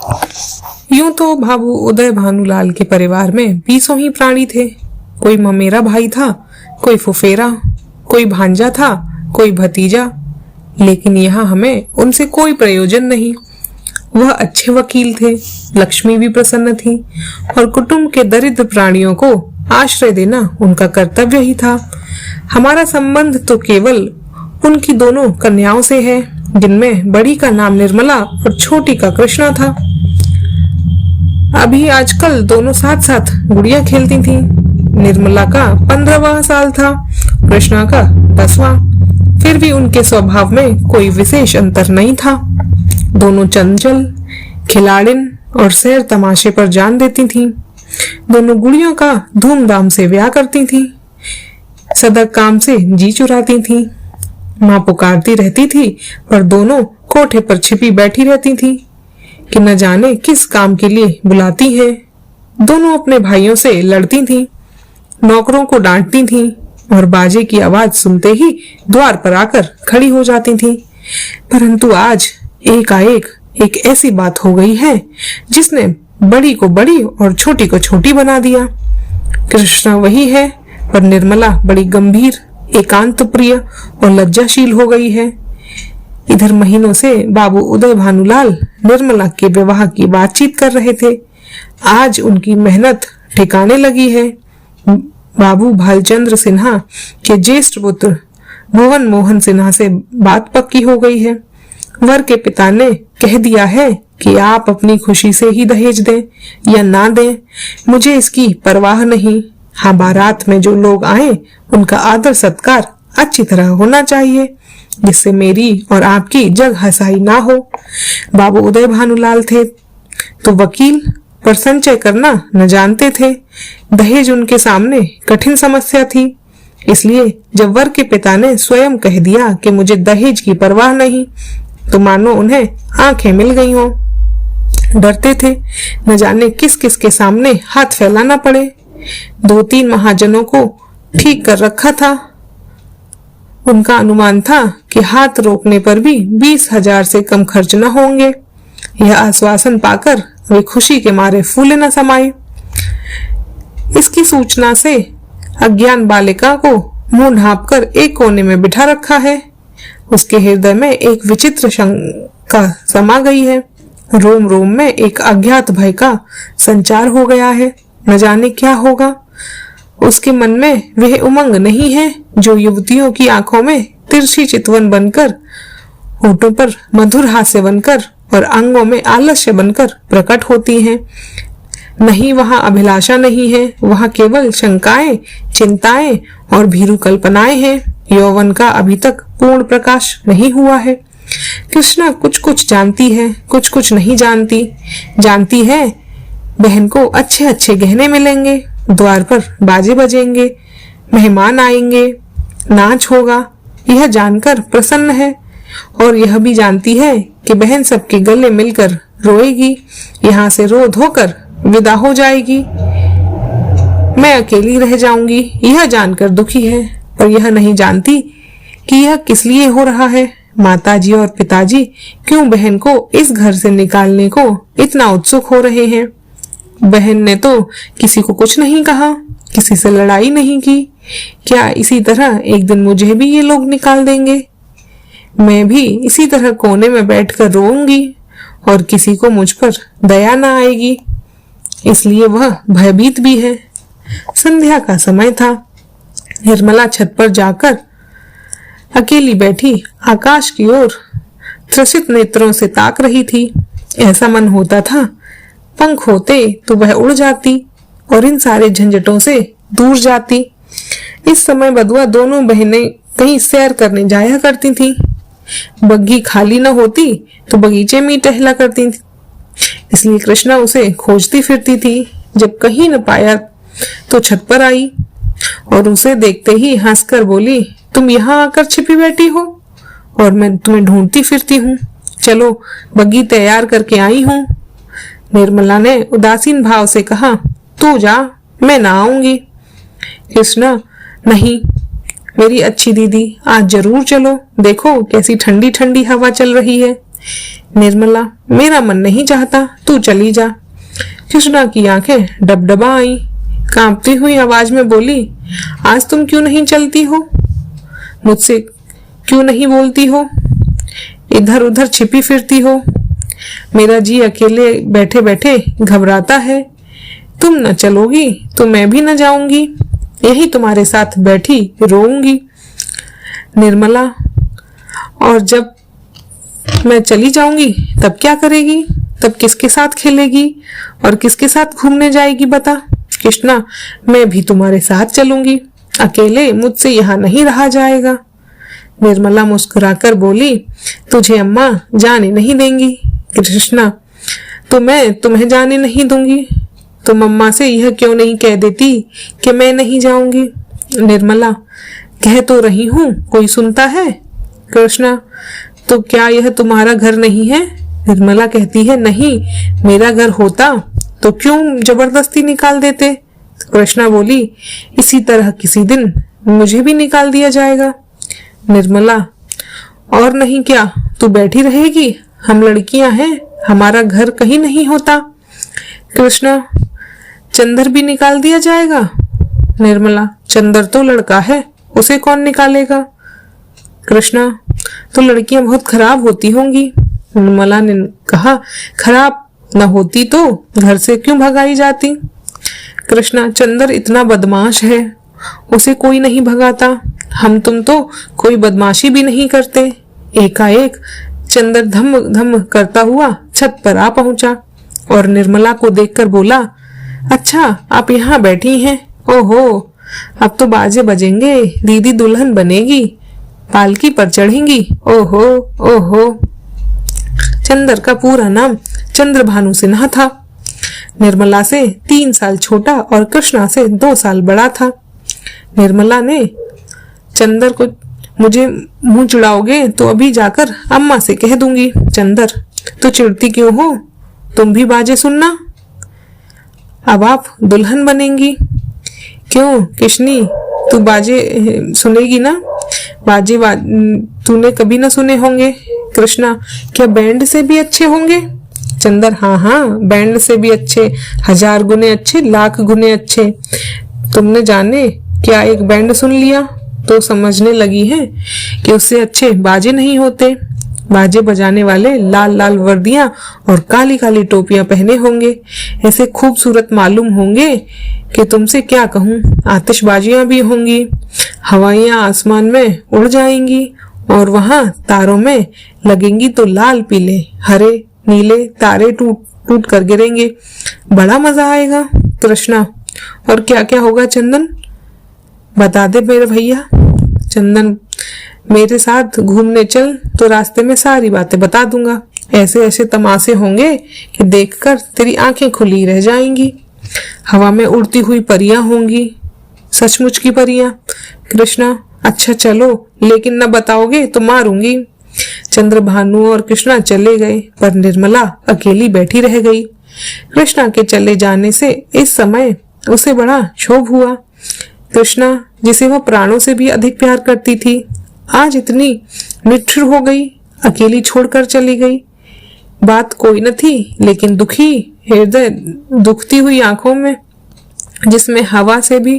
यूं तो बाबू उदय भानुलाल के परिवार में 20 ही प्राणी थे। कोई ममेरा भाई था, कोई फुफेरा, कोई भांजा था, कोई भतीजा, लेकिन यहाँ हमें उनसे कोई प्रयोजन नहीं। वह अच्छे वकील थे, लक्ष्मी भी प्रसन्न थी और कुटुंब के दरिद्र प्राणियों को आश्रय देना उनका कर्तव्य ही था। हमारा संबंध तो केवल उनकी दोनों कन्याओं से है, जिनमें बड़ी का नाम निर्मला और छोटी का कृष्णा था। अभी आजकल दोनों साथ साथ गुड़िया खेलती थीं। निर्मला का 15वां साल था, कृष्णा का 10वां। फिर भी उनके स्वभाव में कोई विशेष अंतर नहीं था। दोनों चंचल, खिलाड़िन और सैर तमाशे पर जान देती थीं। दोनों गुड़ियों का धूमधाम से ब्याह करती थीं। सदा काम से जी चुराती थीं। माँ पुकारती रहती थी, पर दोनों कोठे पर छिपी बैठी रहती थीं कि न जाने किस काम के लिए बुलाती है। दोनों अपने भाइयों से लड़ती थीं, नौकरों को डांटती थीं और बाजे की आवाज सुनते ही द्वार पर आकर खड़ी हो जाती थीं। परंतु आज एकाएक एक ऐसी बात हो गई है जिसने बड़ी को बड़ी और छोटी को छोटी बना दिया। कृष्णा वही है, पर निर्मला बड़ी गंभीर, एकांत प्रिय और लज्जाशील हो गई है। इधर महीनों से बाबू उदय भानुलाल निर्मला के विवाह की बातचीत कर रहे थे। आज उनकी मेहनत ठिकाने लगी है। बाबू भालचंद्र सिन्हा के ज्येष्ठ पुत्र भुवन मोहन सिन्हा से बात पक्की हो गई है। वर के पिता ने कह दिया है कि आप अपनी खुशी से ही दहेज दें या ना दें, मुझे इसकी परवाह नहीं। हाँ, बारात में जो लोग आए उनका आदर सत्कार अच्छी तरह होना चाहिए, जिससे मेरी और आपकी जग हंसाई ना हो। बाबू उदय भानुलाल थे तो वकील, पर संचय करना न जानते थे। दहेज उनके सामने कठिन समस्या थी। इसलिए जब वर के पिता ने स्वयं कह दिया कि मुझे दहेज की परवाह नहीं, तो मानो उन्हें आंखें मिल गई हों। डरते थे न जाने किस किस के सामने हाथ फैलाना पड़े। 2-3 महाजनों को ठीक कर रखा था। उनका अनुमान था कि हाथ रोकने पर भी 20,000 से कम खर्च न होंगे। यह आश्वासन पाकर वे खुशी के मारे फूले न समाये। इसकी सूचना से अज्ञान बालिका को मुंह ढांपकर एक कोने में बिठा रखा है। उसके हृदय में एक विचित्र शंका समा गई है। रोम रोम में एक अज्ञात भय का संचार हो गया है। न जाने क्या होगा। उसके मन में वह उमंग नहीं है जो युवतियों की आंखों में तिरछी चितवन बनकर, होठों पर मधुर हास्य बनकर और अंगों में आलस्य बनकर प्रकट होती हैं। नहीं, वहां अभिलाषा नहीं है, वहां केवल शंकाएं, चिंताएं और भीरू कल्पनाएं हैं। यौवन का अभी तक पूर्ण प्रकाश नहीं हुआ है। कृष्णा कुछ कुछ जानती है, कुछ कुछ नहीं जानती। जानती है बहन को अच्छे अच्छे गहने मिलेंगे, द्वार पर बाजे बजेंगे, मेहमान आएंगे, नाच होगा, यह जानकर प्रसन्न है। और यह भी जानती है कि बहन सबके गले मिलकर रोएगी, यहाँ से रो धोकर विदा हो जाएगी। मैं अकेली रह जाऊंगी, यह जानकर दुखी है। पर यह नहीं जानती कि यह किस लिए हो रहा है। माताजी और पिताजी क्यों बहन को इस घर से निकालने को इतना उत्सुक हो रहे हैं। बहन ने तो किसी को कुछ नहीं कहा, किसी से लड़ाई नहीं की। क्या इसी तरह एक दिन मुझे भी ये लोग निकाल देंगे? मैं भी इसी तरह कोने में बैठकर रोऊंगी और किसी को मुझ पर दया न आएगी। इसलिए वह भयभीत भी है। संध्या का समय था। निर्मला छत पर जाकर अकेली बैठी आकाश की ओर त्रसित नेत्रों से ताक रही थी। ऐसा मन होता था पंख होते तो वह उड़ जाती और इन सारे झंझटों से दूर जाती। इस समय बदुआ दोनों बहनें कहीं सैर करने जाया करती थीं। बग्घी खाली न होती तो बगीचे में टहला करती थी। इसलिए कृष्णा उसे खोजती फिरती थी। जब कहीं न पाया तो छत पर आई और उसे देखते ही हंसकर बोली, तुम यहाँ आकर छिपी बैठी हो और मैं तुम्हें ढूंढती फिरती हूँ। चलो, बग्घी तैयार करके आई हूँ। निर्मला ने उदासीन भाव से कहा, तू जा, मैं ना आऊंगी। कृष्णा, नहीं मेरी अच्छी दीदी, आज जरूर चलो। देखो कैसी ठंडी ठंडी हवा चल रही है। निर्मला, मेरा मन नहीं चाहता, तू चली जा। कृष्णा की आंखें डबडबा आई, कांपती हुई आवाज में बोली, आज तुम क्यों नहीं चलती हो? मुझसे क्यों नहीं बोलती हो? इधर उधर छिपी फिरती हो। मेरा जी अकेले बैठे बैठे घबराता है। तुम न चलोगी तो मैं भी न जाऊंगी, यही तुम्हारे साथ बैठी रोऊंगी। निर्मला, और जब मैं चली जाऊंगी तब क्या करेगी? तब किसके साथ खेलेगी और किसके साथ घूमने जाएगी बता? कृष्णा, मैं भी तुम्हारे साथ चलूंगी, अकेले मुझसे यहाँ नहीं रहा जाएगा। निर्मला मुस्कुराकर बोली, तुझे अम्मा जाने नहीं देंगी। कृष्णा, तो मैं तुम्हें जाने नहीं दूंगी। तुम अम्मा से यह क्यों नहीं कह देती कि मैं नहीं जाऊंगी? निर्मला, कह तो रही हूँ, कोई सुनता है? कृष्णा, तो क्या यह तुम्हारा घर नहीं है? निर्मला कहती है, नहीं, मेरा घर होता तो क्यों जबरदस्ती निकाल देते? कृष्णा बोली, इसी तरह किसी दिन मुझे भी निकाल दिया जाएगा। निर्मला, और नहीं क्या, तू बैठी रहेगी? हम लड़कियां हैं, हमारा घर कहीं नहीं होता। कृष्णा, चंदर भी निकाल दिया जाएगा? निर्मला, चंदर तो लड़का है, उसे कौन निकालेगा? कृष्णा, तो लड़कियां बहुत खराब होती होंगी। निर्मला ने कहा, खराब न होती तो घर से क्यों भगाई जाती? कृष्णा, चंदर इतना बदमाश है, उसे कोई नहीं भगाता। हम तुम तो कोई बदमाशी भी नहीं करते। एकाएक चंदर धम धम करता हुआ छत पर आ पहुंचा और निर्मला को देखकर बोला, अच्छा आप यहाँ बैठी हैं? ओहो, अब तो बाजे बजेंगे, दीदी दुल्हन बनेगी, पालकी पर चढ़ेंगी। ओहो ओहो। चंदर का पूरा नाम चंद्रभानु सिन्हा था। निर्मला से 3 साल छोटा और कृष्णा से 2 साल बड़ा था। निर्मला ने चंदर को, मुझे मुंह चिढ़ाओगे तो अभी जाकर अम्मा से कह दूंगी। चंदर, तो चिढ़ती क्यों हो? तुम भी बाजे सुनना, अब आप दुल्हन बनेंगी। क्यों किशनी, तू बाजे सुनेगी ना? बाजे तूने कभी ना सुने होंगे। कृष्णा, क्या बैंड से भी अच्छे होंगे? चंदर, हाँ हाँ, बैंड से भी अच्छे, 1000 गुने अच्छे, लाख गुने अच्छे। तुमने जाने क्या एक बैंड सुन लिया तो समझने लगी है कि उससे अच्छे बाजे नहीं होते। बाजे बजाने वाले लाल लाल वर्दियां और काली काली टोपियां पहने होंगे, ऐसे खूबसूरत मालूम होंगे कि तुमसे क्या कहूँ। आतिशबाजियां भी होंगी, हवाइयां आसमान में उड़ जाएंगी और वहां तारों में लगेंगी तो लाल पीले हरे नीले तारे टूट टूट कर गिरेंगे। बड़ा मजा आएगा। कृष्णा, और क्या क्या होगा? चंदन, बता दे मेरे भैया। चंदन, मेरे साथ घूमने चल तो रास्ते में सारी बातें बता दूंगा। ऐसे ऐसे तमाशे होंगे कि देखकर तेरी आंखें खुली रह जाएंगी। हवा में उड़ती हुई परियां होंगी, सचमुच की परियां। कृष्णा, अच्छा चलो, लेकिन न बताओगे तो मारूंगी। चंद्रभानु और कृष्णा चले गए, पर निर्मला अकेली बैठी रह गई। कृष्णा के चले जाने से इस समय उसे बड़ा क्षोभ हुआ। कृष्णा, जिसे वह प्राणों से भी अधिक प्यार करती थी, आज इतनी निठुर हो गई, अकेली छोड़कर चली गई। बात कोई न थी, लेकिन दुखी हृदय, दुखती हुई आंखों में जिसमें हवा से भी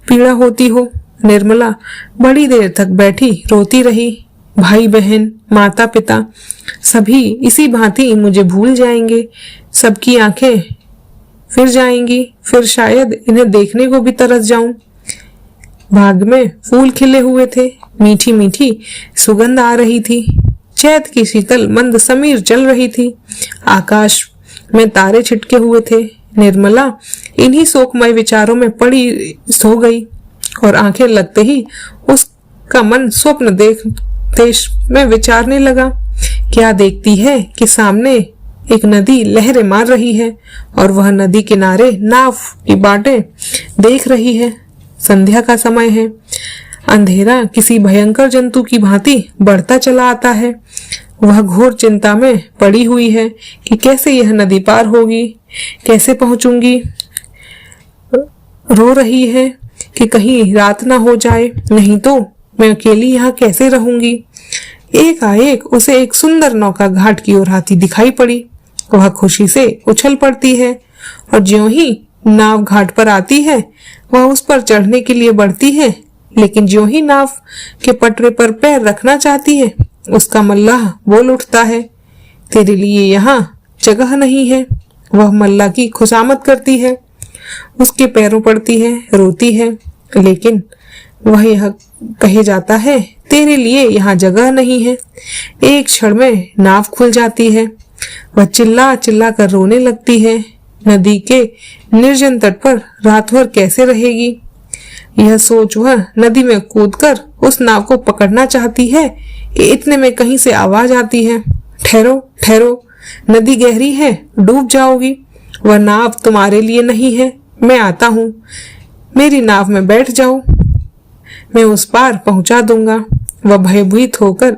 पीड़ा होती हो। निर्मला बड़ी देर तक बैठी रोती रही। भाई बहन, माता पिता सभी इसी भांति मुझे भूल जाएंगे। सबकी आंखें फिर जाएंगी, फिर शायद इन्हें देखने को भी तरस जाऊं। बाग में फूल खिले हुए थे, मीठी मीठी सुगंध आ रही थी। चैत की शीतल मंद समीर चल रही थी। आकाश में तारे छिटके हुए थे। निर्मला इन्हीं शोकमय विचारों में पड़ी सो गई और आंखें लगते ही उसका मन स्वप्न देश में विचारने लगा। क्या देखती है कि सामने एक नदी लहरें मार रही है और वह नदी किनारे नाव की बाटें देख रही है। संध्या का समय है। अंधेरा किसी भयंकर जंतु की भांति बढ़ता चला आता है। वह घोर चिंता में पड़ी हुई है कि कैसे यह नदी पार होगी, कैसे पहुंचूंगी। रो रही है कि कहीं रात ना हो जाए, नहीं तो मैं अकेली यहाँ कैसे रहूंगी। एकाएक उसे एक सुंदर नौका घाट की ओर आती दिखाई पड़ी। वह खुशी से उछल पड़ती है और ज्यों ही नाव घाट पर आती है वह उस पर चढ़ने के लिए बढ़ती है, लेकिन ज्यों ही नाव के पटरे पर पैर रखना चाहती है उसका मल्लाह बोल उठता है, तेरे लिए यहाँ जगह नहीं है। वह मल्लाह की खुशामद करती है, उसके पैरों पड़ती है, रोती है, लेकिन वह यह कहे जाता है, तेरे लिए यहाँ जगह नहीं है। एक क्षण में नाव खुल जाती है। वह चिल्ला चिल्ला कर रोने लगती है। नदी के निर्जन तट पर रात भर कैसे रहेगी, यह सोच वह नदी में कूदकर उस नाव को पकड़ना चाहती है। इतने में कहीं से आवाज आती है, ठहरो ठहरो, नदी गहरी है, डूब जाओगी। वह नाव तुम्हारे लिए नहीं है, मैं आता हूँ, मेरी नाव में बैठ जाओ, मैं उस पार पहुंचा दूंगा। वह भयभीत होकर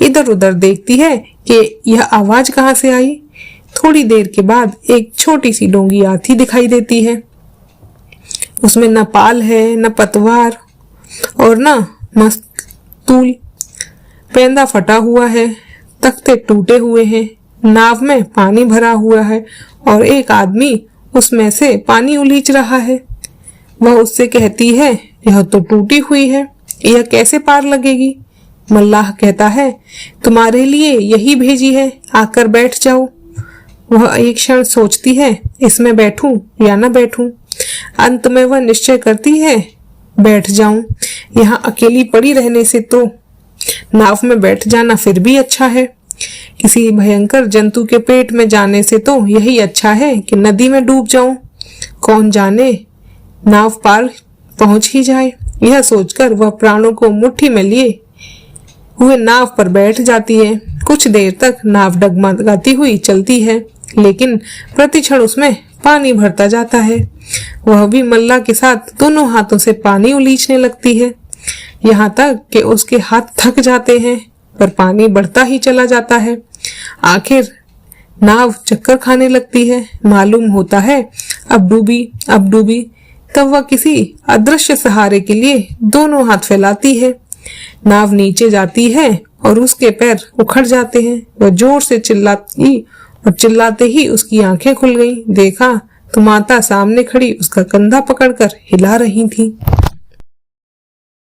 इधर उधर देखती है कि यह आवाज कहाँ से आई। थोड़ी देर के बाद एक छोटी सी डोंगी आती दिखाई देती है। उसमें न पाल है, न पतवार और न मस्तूल। पेंदा फटा हुआ है, तख्ते टूटे हुए हैं, नाव में पानी भरा हुआ है और एक आदमी उसमें से पानी उलीच रहा है। वह उससे कहती है, यह तो टूटी हुई है, यह कैसे पार लगेगी। मल्लाह कहता है, तुम्हारे लिए यही भेजी है, आकर बैठ जाओ। वह एक क्षण सोचती है, इसमें बैठूं या न बैठूं। अंत में वह निश्चय करती है, बैठ जाऊं, यहाँ अकेली पड़ी रहने से तो नाव में बैठ जाना फिर भी अच्छा है। किसी भयंकर जंतु के पेट में जाने से तो यही अच्छा है कि नदी में डूब जाऊं। कौन जाने नाव पार पहुंच ही जाए। यह सोचकर वह प्राणों को मुट्ठी में लिए हुए नाव पर बैठ जाती है। कुछ देर तक नाव डगमगाती हुई चलती है, लेकिन प्रतिक्षण उसमें पानी भरता जाता है। वह भी मल्लाह के साथ दोनों हाथों से पानी उलीचने लगती है, यहाँ तक कि उसके हाथ थक जाते हैं, पर पानी बढ़ता ही चला जाता है। आखिर नाव चक्कर खाने लगती है। मालूम होता है अब डूबी अब डूबी। तब वह किसी अदृश्य सहारे के लिए दोनों हाथ फैलाती है। नाव नीचे जाती है और उसके पैर उखड़ जाते हैं। वह जोर से चिल्लाती और चिल्लाते ही उसकी आंखें खुल गईं। देखा तो माता सामने खड़ी उसका कंधा पकड़कर हिला रही थी।